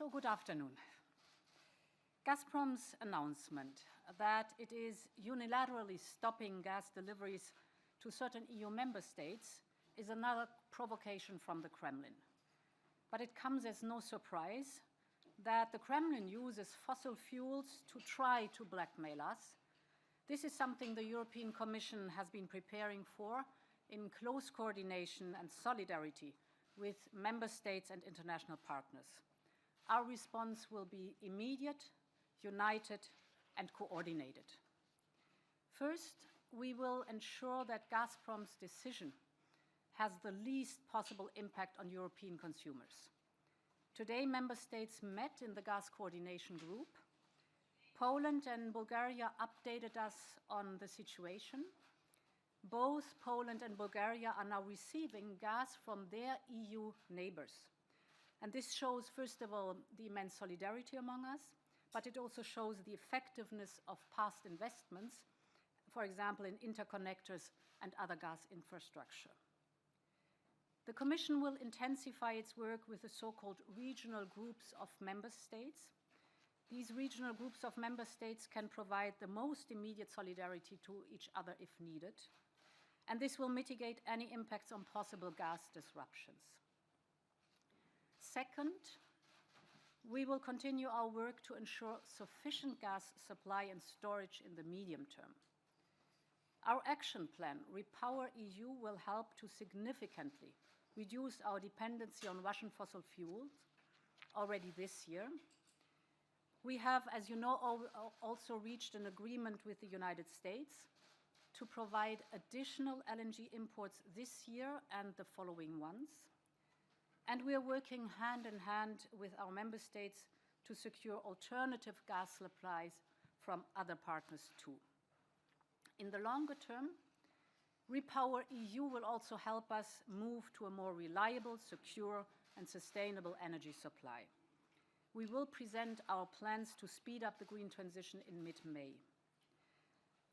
So good afternoon. Gazprom's announcement that it is unilaterally stopping gas deliveries to certain EU member states is another provocation from the Kremlin. But it comes as no surprise that the Kremlin uses fossil fuels to try to blackmail us. This is something the European Commission has been preparing for in close coordination and solidarity with member states and international partners. Our response will be immediate, united, and coordinated. First, we will ensure that Gazprom's decision has the least possible impact on European consumers. Today, member states met in the gas coordination group. Poland and Bulgaria updated us on the situation. Both Poland and Bulgaria are now receiving gas from their EU neighbors. And this shows, first of all, the immense solidarity among us, but it also shows the effectiveness of past investments, for example, in interconnectors and other gas infrastructure. The Commission will intensify its work with the so-called regional groups of member states. These regional groups of member states can provide the most immediate solidarity to each other if needed, and this will mitigate any impacts on possible gas disruptions. Second, we will continue our work to ensure sufficient gas supply and storage in the medium term. Our action plan, Repower EU, will help to significantly reduce our dependency on Russian fossil fuels already this year. We have, as you know, also reached an agreement with the United States to provide additional LNG imports this year and the following ones. And we are working hand in hand with our member states to secure alternative gas supplies from other partners too. In the longer term, Repower EU will also help us move to a more reliable, secure, and sustainable energy supply. We will present our plans to speed up the green transition in mid-May.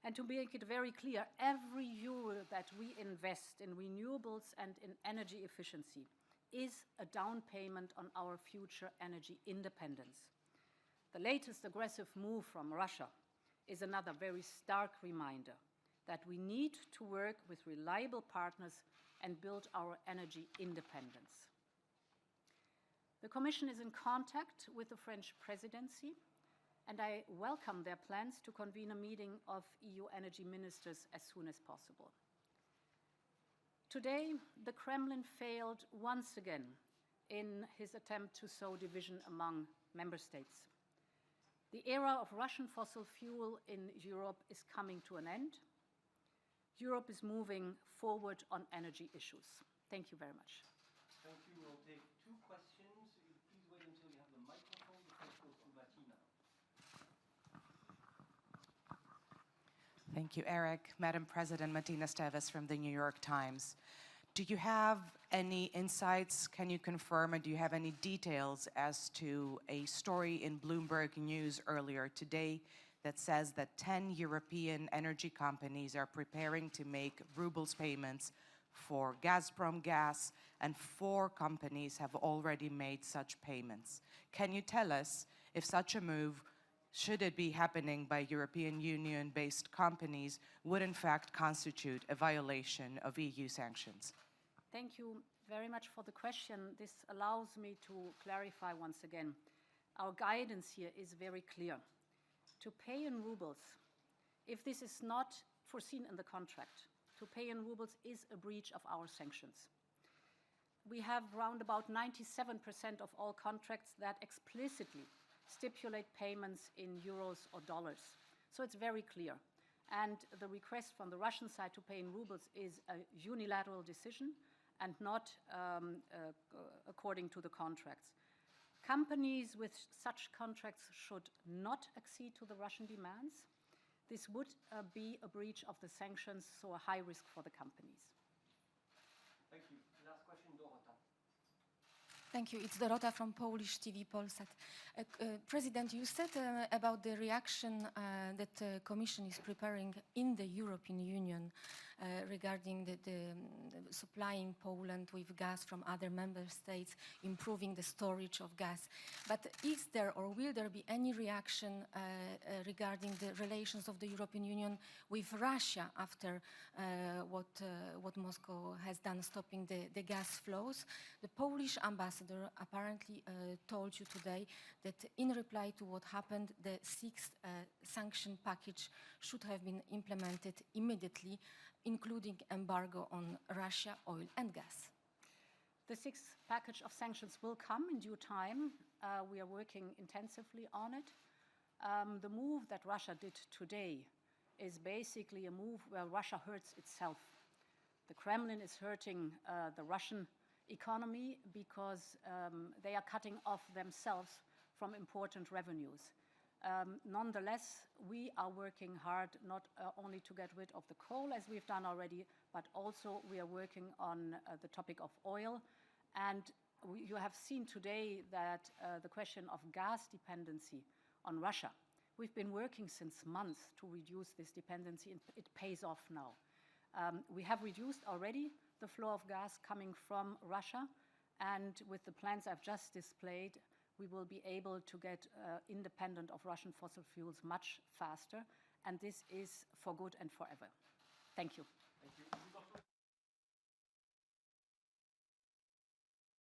And to make it very clear, every euro that we invest in renewables and in energy efficiency is a down payment on our future energy independence. The latest aggressive move from Russia is another very stark reminder that we need to work with reliable partners and build our energy independence. The Commission is in contact with the French presidency, and I welcome their plans to convene a meeting of EU energy ministers as soon as possible. Today, the Kremlin failed once again in his attempt to sow division among member states. The era of Russian fossil fuel in Europe is coming to an end. Europe is moving forward on energy issues. Thank you very much. Thank you. We'll take two questions. Please wait until you have the microphone. The first goes to Martina. Thank you, Eric. Madam President, Martina Steves from the New York Times. Do you have any insights, can you confirm, and do you have any details as to a story in Bloomberg News earlier today that says that 10 European energy companies are preparing to make rubles payments for Gazprom gas, and 4 companies have already made such payments? Can you tell us if such a move, should it be happening by European Union-based companies, would in fact constitute a violation of EU sanctions? Thank you very much for the question. This allows me to clarify once again. Our guidance here is very clear. To pay in rubles, if this is not foreseen in the contract, to pay in rubles is a breach of our sanctions. We have around about 97% of all contracts that explicitly stipulate payments in euros or dollars. So it's very clear. And the request from the Russian side to pay in rubles is a unilateral decision and not according to the contracts. Companies with such contracts should not accede to the Russian demands. This would be a breach of the sanctions, so a high risk for the companies. Thank you. Last question, Dorota. Thank you. It's Dorota from Polish TV Polsat. President, you said about the reaction that the Commission is preparing in the European Union regarding the supplying Poland with gas from other member states, improving the storage of gas. But is there or will there be any reaction regarding the relations of the European Union with Russia after what Moscow has done, stopping the gas flows? The Polish ambassador apparently told you today that in reply to what happened, the sixth sanction package should have been implemented immediately, including embargo on Russia, oil and gas. The sixth package of sanctions will come in due time. We are working intensively on it. The move that Russia did today is basically a move where Russia hurts itself. The Kremlin is hurting the Russian economy because they are cutting off themselves from important revenues. Nonetheless, we are working hard not only to get rid of the coal, as we've done already, but also we are working on the topic of oil. And you have seen today that the question of gas dependency on Russia, we've been working since months to reduce this dependency, and it pays off now. We have reduced already the flow of gas coming from Russia, and with the plans I've just displayed, we will be able to get independent of Russian fossil fuels much faster, and this is for good and forever. Thank you.